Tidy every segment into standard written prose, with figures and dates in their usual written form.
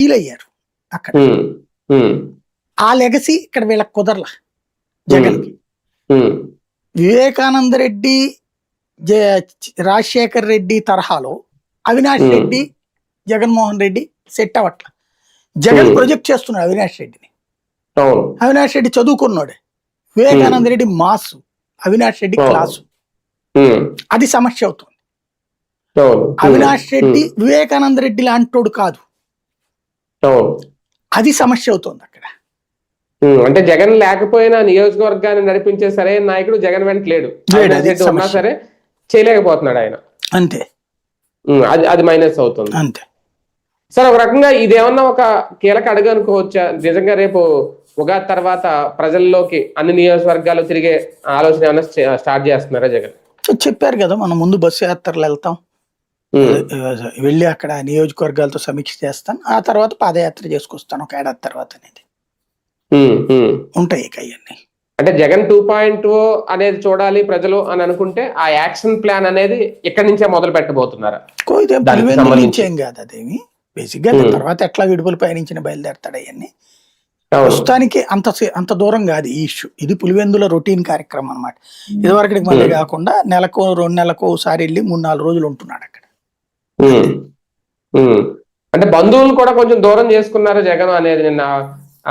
Feel అయ్యారు అక్కడ. ఆ లెగసీ ఇక్కడ వీళ్ళకి కుదరల జగన్కి. వివేకానంద రెడ్డి, రాజశేఖర్ రెడ్డి తరహాలో అవినాష్ రెడ్డి, జగన్మోహన్ రెడ్డి సెట్ అవ్వట్ల. జగన్ ప్రొజెక్ట్ చేస్తున్నాడు అవినాష్ రెడ్డిని. అవినాష్ రెడ్డి చదువుకున్నాడు, వివేకానంద రెడ్డి మాసు, అవినాష్ రెడ్డి క్లాసు. అది సమస్య అవుతుంది. అవినాష్ రెడ్డి వివేకానంద రెడ్డి లాంటోడు కాదు, అది సమస్య అవుతుంది అక్కడ. అంటే జగన్ లేకపోయినా నియోజకవర్గాన్ని నడిపించే సరైన నాయకుడు జగన్ వెంట లేడు. ఉన్నా సరే చేయలేకపోతున్నాడు ఆయన, అంతే. అది మైనస్ అవుతుంది, అంతే. సరే, ఒక రకంగా ఇదేమన్నా ఒక కీలక అడుగు అనుకోవచ్చా? నిజంగా రేపు ఉగాది తర్వాత ప్రజల్లోకి అన్ని నియోజకవర్గాలు తిరిగే ఆలోచన ఏమన్నా స్టార్ట్ చేస్తున్నారా జగన్? చెప్పారు కదా, మనం ముందు బస్సు యాత్రలు వెళ్తాం, వెళ్ళి అక్కడ నియోజకవర్గాలతో సమీక్ష చేస్తాను, ఆ తర్వాత పాదయాత్ర చేసుకొస్తాను ఒక ఏడాది తర్వాత అనేది ఉంటాయి. ఇక అవన్నీ అంటే జగన్ 2.0 అనేది చూడాలి ప్రజలు అని అనుకుంటే ఆ యాక్షన్ ప్లాన్ అనేది ఇక్కడి నుంచే మొదలు పెట్టబోతున్నారా? ఏం కాదు అదేమి, బేసిక్ గా తర్వాత ఎట్లా విడుపులు పయనించిన బయలుదేరతాడు అవన్నీ. ప్రస్తుతానికి అంత దూరం కాదు ఈ ఇష్యూ. ఇది పులివెందుల రొటీన్ కార్యక్రమం అనమాట. ఇదివరకటికి మళ్ళీ కాకుండా నెలకు 2 నెలలకు ఒకసారి వెళ్ళి 3-4 రోజులు ఉంటున్నాడు అక్కడ. అంటే బంధువులు కూడా కొంచెం దూరం చేసుకున్నారు జగన్ అనేది. నిన్న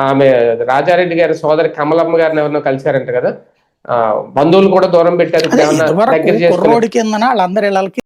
ఆమె రాజారెడ్డి గారి సోదరి కమలమ్మ గారిని ఎవరినో కలిశారంట కదా, బంధువులు కూడా దూరం పెట్టారు. కుర్రోడి కిందన వాళ్ళందరి ఇళ్ళకి